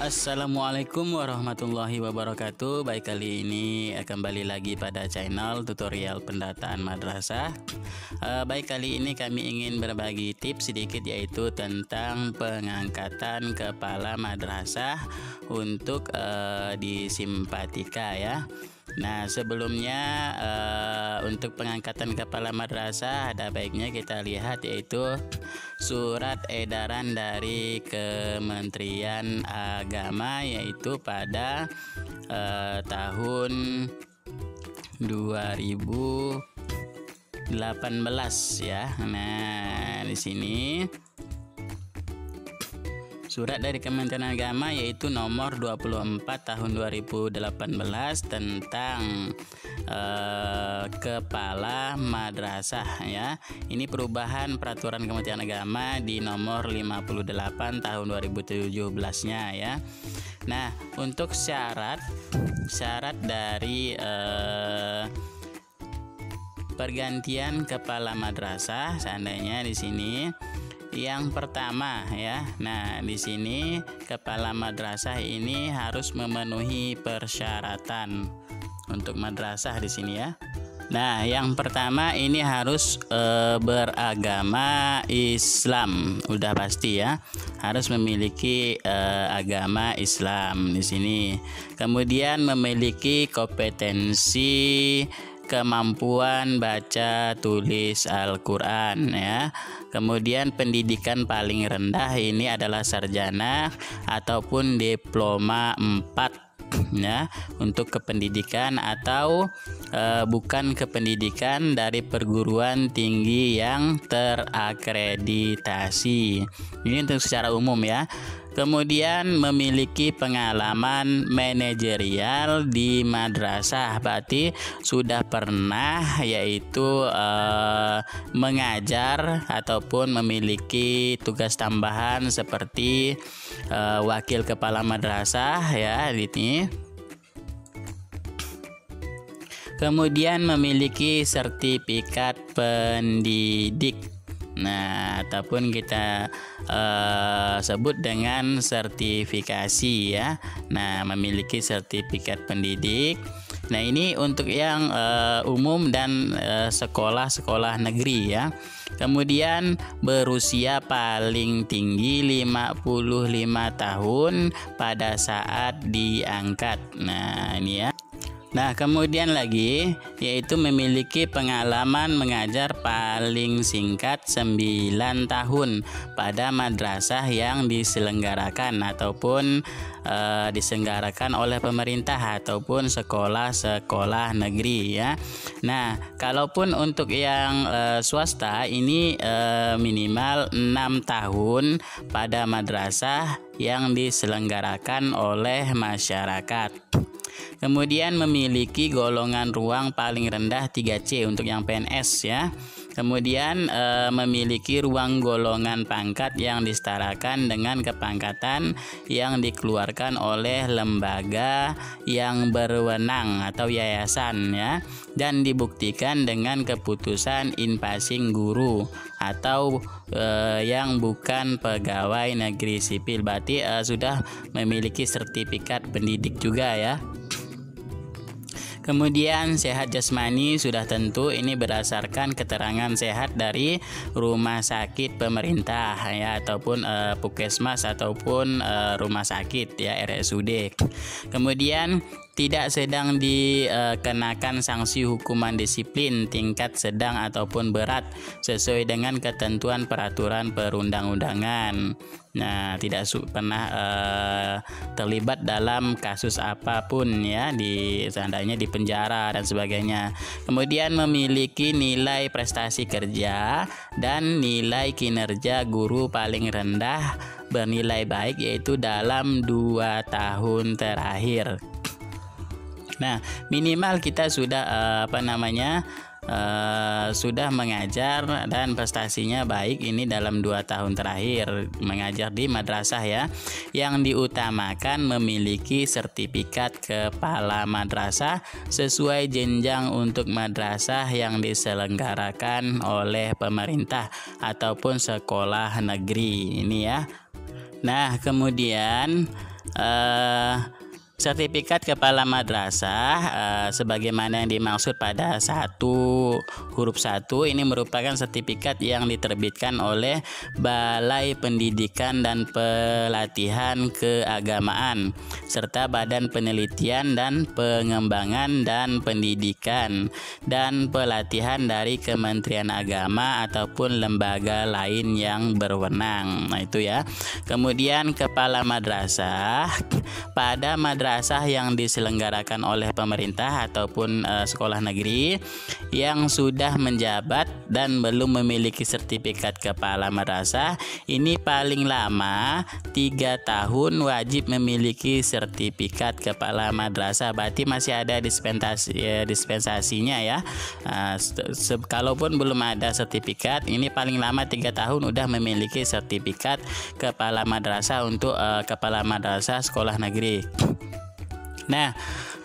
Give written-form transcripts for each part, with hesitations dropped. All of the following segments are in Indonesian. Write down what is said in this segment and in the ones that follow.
Assalamualaikum warahmatullahi wabarakatuh. Baik, kali ini kembali lagi pada channel tutorial pendataan madrasah. Baik, kali ini kami ingin berbagi tips sedikit, yaitu tentang pengangkatan kepala madrasah untuk di Simpatika ya. Nah, sebelumnya untuk pengangkatan kepala madrasah ada baiknya kita lihat, yaitu surat edaran dari Kementerian Agama, yaitu pada tahun 2018 ya. Nah, di sini surat dari Kementerian Agama yaitu nomor 24 tahun 2018 tentang kepala madrasah ya. Ini perubahan peraturan Kementerian Agama di nomor 58 tahun 2017-nya ya. Nah, untuk syarat dari pergantian kepala madrasah seandainya di sini yang pertama ya. Nah, di sini kepala madrasah ini harus memenuhi persyaratan untuk madrasah di sini ya. Nah, yang pertama ini harus beragama Islam, udah pasti ya. Harus memiliki agama Islam di sini. Kemudian memiliki kompetensi kemampuan baca tulis Al-Quran ya. Kemudian pendidikan paling rendah ini adalah sarjana ataupun diploma 4 ya, untuk kependidikan atau bukan kependidikan dari perguruan tinggi yang terakreditasi. Ini untuk secara umum ya. Kemudian memiliki pengalaman manajerial di madrasah, berarti sudah pernah yaitu mengajar ataupun memiliki tugas tambahan seperti wakil kepala madrasah ya ini. Kemudian memiliki sertifikat pendidik. Nah, ataupun kita sebut dengan sertifikasi ya. Nah, memiliki sertifikat pendidik. Nah, ini untuk yang umum dan sekolah-sekolah negeri ya. Kemudian berusia paling tinggi 55 tahun pada saat diangkat. Nah, ini ya. Nah, kemudian lagi yaitu memiliki pengalaman mengajar paling singkat 9 tahun pada madrasah yang diselenggarakan ataupun diselenggarakan oleh pemerintah ataupun sekolah-sekolah negeri ya. Nah, kalaupun untuk yang swasta ini minimal 6 tahun pada madrasah yang diselenggarakan oleh masyarakat. Kemudian memiliki golongan ruang paling rendah 3C untuk yang PNS ya. Kemudian memiliki ruang golongan pangkat yang disetarakan dengan kepangkatan yang dikeluarkan oleh lembaga yang berwenang atau yayasan ya, dan dibuktikan dengan keputusan in-passing guru atau yang bukan pegawai negeri sipil, berarti sudah memiliki sertifikat pendidik juga ya. Kemudian sehat jasmani sudah tentu, ini berdasarkan keterangan sehat dari rumah sakit pemerintah ya, ataupun puskesmas ataupun rumah sakit ya, RSUD. Kemudian tidak sedang dikenakan sanksi hukuman disiplin tingkat sedang ataupun berat sesuai dengan ketentuan peraturan perundang-undangan. Nah, tidak pernah terlibat dalam kasus apapun ya, seandainya di penjara dan sebagainya. Kemudian memiliki nilai prestasi kerja dan nilai kinerja guru paling rendah bernilai baik, yaitu dalam 2 tahun terakhir. Nah, minimal kita sudah sudah mengajar dan prestasinya baik ini dalam 2 tahun terakhir mengajar di madrasah ya. Yang diutamakan memiliki sertifikat kepala madrasah sesuai jenjang untuk madrasah yang diselenggarakan oleh pemerintah ataupun sekolah negeri ini ya. Nah, kemudian sertifikat kepala madrasah sebagaimana yang dimaksud pada huruf 1 ini merupakan sertifikat yang diterbitkan oleh Balai Pendidikan dan Pelatihan Keagamaan serta Badan Penelitian dan Pengembangan dan Pendidikan dan Pelatihan dari Kementerian Agama ataupun lembaga lain yang berwenang. Nah, itu ya. Kemudian kepala madrasah pada madrasah yang diselenggarakan oleh pemerintah ataupun sekolah negeri yang sudah menjabat dan belum memiliki sertifikat kepala madrasah ini paling lama 3 tahun wajib memiliki sertifikat kepala madrasah. Berarti masih ada dispensasinya ya. Kalaupun belum ada sertifikat, ini paling lama 3 tahun udah memiliki sertifikat kepala madrasah untuk kepala madrasah sekolah negeri. Nah,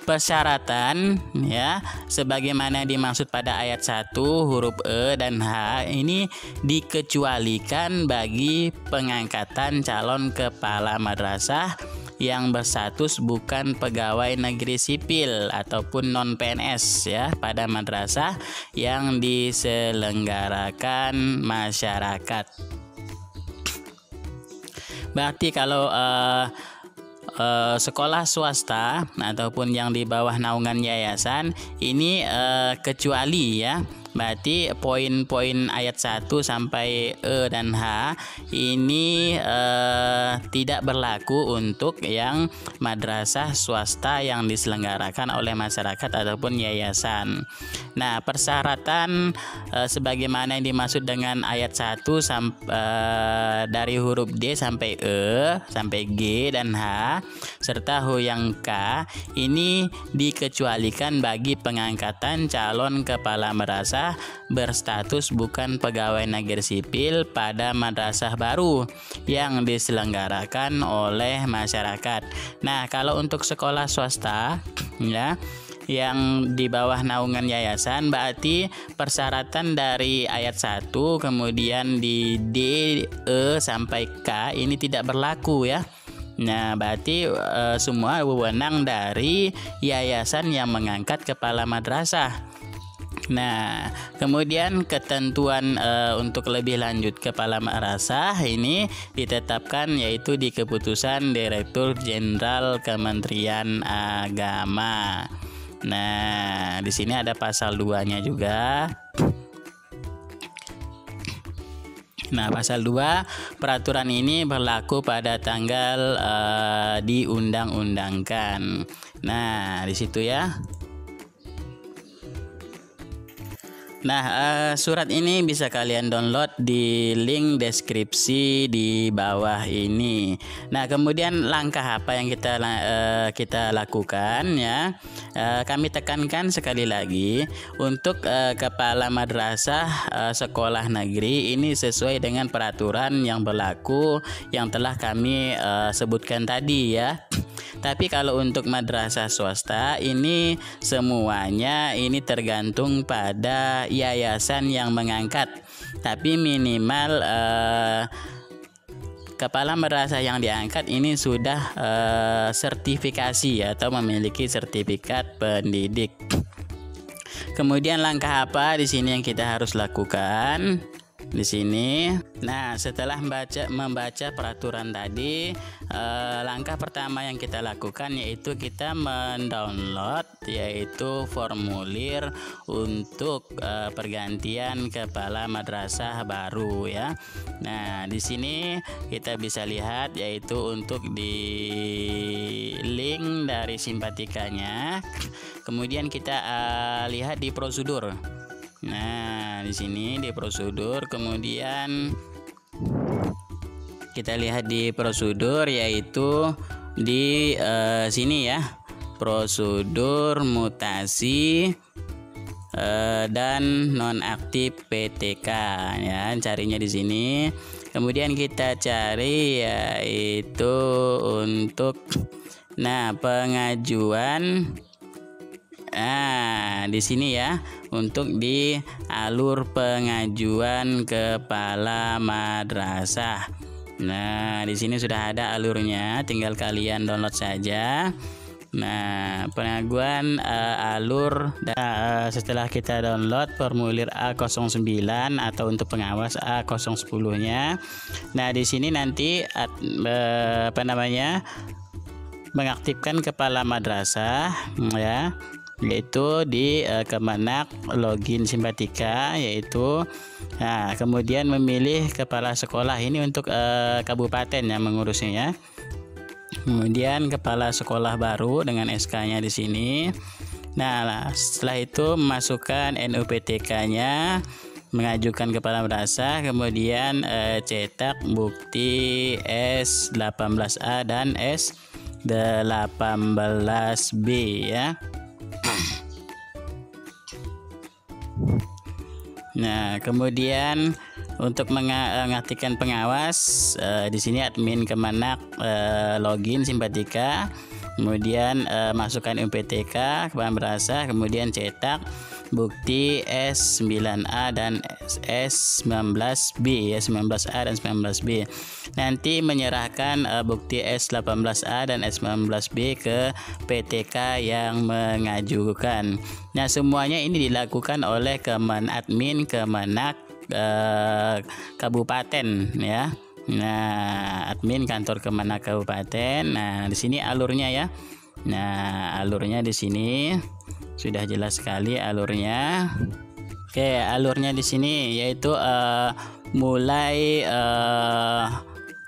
persyaratan ya sebagaimana dimaksud pada ayat 1 huruf E dan H ini dikecualikan bagi pengangkatan calon kepala madrasah yang berstatus bukan pegawai negeri sipil ataupun non PNS ya pada madrasah yang diselenggarakan masyarakat. Berarti kalau sekolah swasta ataupun yang di bawah naungan yayasan ini kecuali ya. Berarti poin-poin ayat 1 sampai E dan H ini tidak berlaku untuk yang madrasah swasta yang diselenggarakan oleh masyarakat ataupun yayasan. Nah, persyaratan sebagaimana yang dimaksud dengan ayat 1 dari huruf D sampai E sampai G dan H serta yang K ini dikecualikan bagi pengangkatan calon kepala madrasah berstatus bukan pegawai negeri sipil pada madrasah baru yang diselenggarakan oleh masyarakat. Nah, kalau untuk sekolah swasta ya yang di bawah naungan yayasan berarti persyaratan dari ayat 1 kemudian di D, E sampai K ini tidak berlaku ya. Nah, berarti semua wewenang dari yayasan yang mengangkat kepala madrasah. Nah, kemudian ketentuan untuk lebih lanjut kepala madrasah ini ditetapkan yaitu di keputusan Direktur Jenderal Kementerian Agama. Nah, di sini ada pasal 2-nya juga. Nah, pasal 2 peraturan ini berlaku pada tanggal diundang-undangkan. Nah, di situ ya. Nah, surat ini bisa kalian download di link deskripsi di bawah ini. Nah, kemudian langkah apa yang kita lakukan ya? Kami tekankan sekali lagi untuk kepala madrasah sekolah negeri ini sesuai dengan peraturan yang berlaku yang telah kami sebutkan tadi ya. Tapi kalau untuk madrasah swasta ini semuanya ini tergantung pada yayasan yang mengangkat. Tapi minimal kepala madrasah yang diangkat ini sudah sertifikasi atau memiliki sertifikat pendidik. Kemudian langkah apa di sini yang kita harus lakukan? Di sini, nah setelah membaca peraturan tadi, langkah pertama yang kita lakukan yaitu kita mendownload yaitu formulir untuk pergantian kepala madrasah baru ya. Nah, di sini kita bisa lihat yaitu untuk di link dari simpatikanya. Kemudian kita lihat di prosedur. Nah, di sini di prosedur, kemudian kita lihat di prosedur yaitu di sini ya, prosedur mutasi dan nonaktif PTK ya, carinya di sini. Kemudian kita cari yaitu untuk pengajuan. Nah, di sini ya, untuk di alur pengajuan kepala madrasah. Nah, di sini sudah ada alurnya, tinggal kalian download saja. Nah, pengajuan alur setelah kita download formulir A09 atau untuk pengawas A010-nya. Nah, di sini nanti mengaktifkan kepala madrasah ya, yaitu di Kemenak login Simpatika, yaitu nah kemudian memilih kepala sekolah ini untuk kabupaten yang mengurusnya ya. Kemudian kepala sekolah baru dengan SK-nya di sini. Nah, setelah itu memasukkan NUPTK-nya, mengajukan kepala madrasah, kemudian cetak bukti S18A dan S18B ya. Nah, kemudian untuk mengaktifkan pengawas, di sini admin Kemenak login Simpatika, kemudian masukkan UPTK kepala madrasah, kemudian cetak bukti S9A dan S19B ya, 19A dan 19B. Nanti menyerahkan bukti S18A dan S19B ke PTK yang mengajukan. Nah, semuanya ini dilakukan oleh admin Kemenak kabupaten ya. Nah, admin kantor Kemenak kabupaten. Nah, di sini alurnya ya. Nah, alurnya di sini sudah jelas sekali alurnya. Oke, alurnya di sini yaitu mulai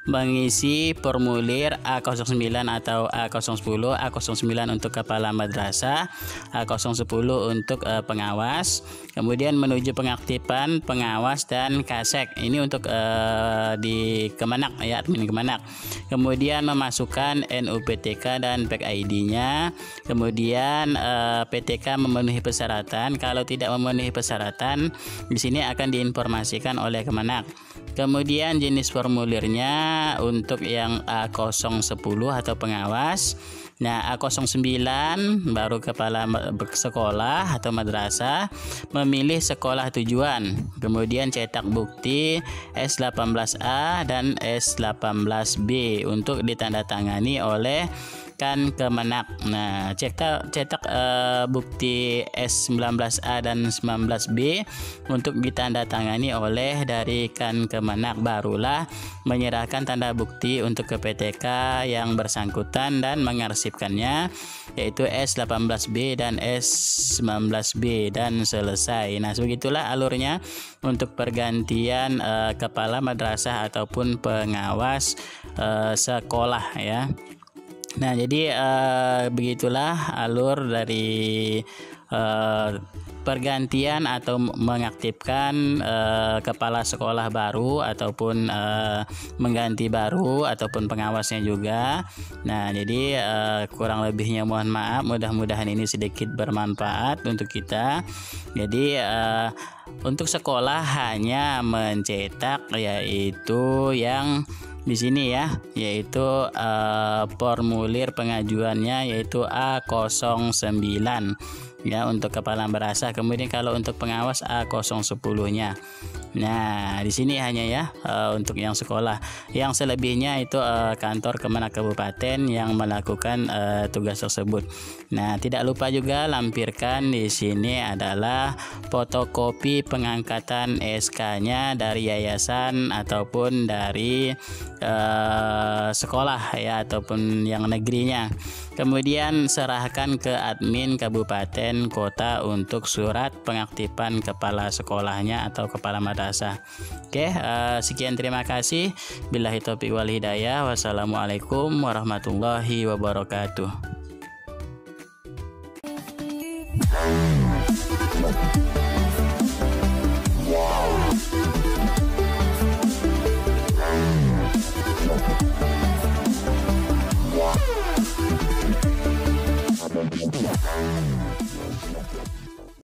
mengisi formulir A09 atau A010, A09 untuk kepala madrasah, A010 untuk pengawas, kemudian menuju pengaktifan pengawas dan kasek. Ini untuk di Kemenak ya, admin Kemenak. Kemudian memasukkan NUPTK dan PEK ID-nya. Kemudian PTK memenuhi persyaratan. Kalau tidak memenuhi persyaratan, di sini akan diinformasikan oleh Kemenak. Kemudian jenis formulirnya untuk yang A010 atau pengawas. Nah, A09 baru kepala sekolah atau madrasah, memilih sekolah tujuan. Kemudian cetak bukti S18A dan S18B untuk ditandatangani oleh Kemenak. Nah, cetak bukti S19A dan 19B untuk ditandatangani oleh dari Kemenak, barulah menyerahkan tanda bukti untuk ke PTK yang bersangkutan dan mengarsipkannya, yaitu S18B dan S19B, dan selesai. Nah, begitulah alurnya untuk pergantian kepala madrasah ataupun pengawas sekolah ya. Nah, jadi begitulah alur dari pergantian atau mengaktifkan kepala sekolah baru ataupun mengganti baru ataupun pengawasnya juga. Nah, jadi kurang lebihnya mohon maaf, mudah-mudahan ini sedikit bermanfaat untuk kita. Jadi untuk sekolah hanya mencetak yaitu yang di sini ya, yaitu formulir pengajuannya yaitu A09 ya untuk kepala madrasah. Kemudian kalau untuk pengawas A010-nya. Nah, di sini hanya ya untuk yang sekolah. Yang selebihnya itu kantor Kemenak kabupaten yang melakukan tugas tersebut. Nah, tidak lupa juga lampirkan di sini adalah fotokopi pengangkatan SK-nya dari yayasan ataupun dari sekolah ya, ataupun yang negerinya. Kemudian serahkan ke admin kabupaten kota untuk surat pengaktifan kepala sekolahnya atau kepala madrasah. Oke, sekian, terima kasih. Billahi taufiq wal hidayah. Wassalamualaikum warahmatullahi wabarakatuh.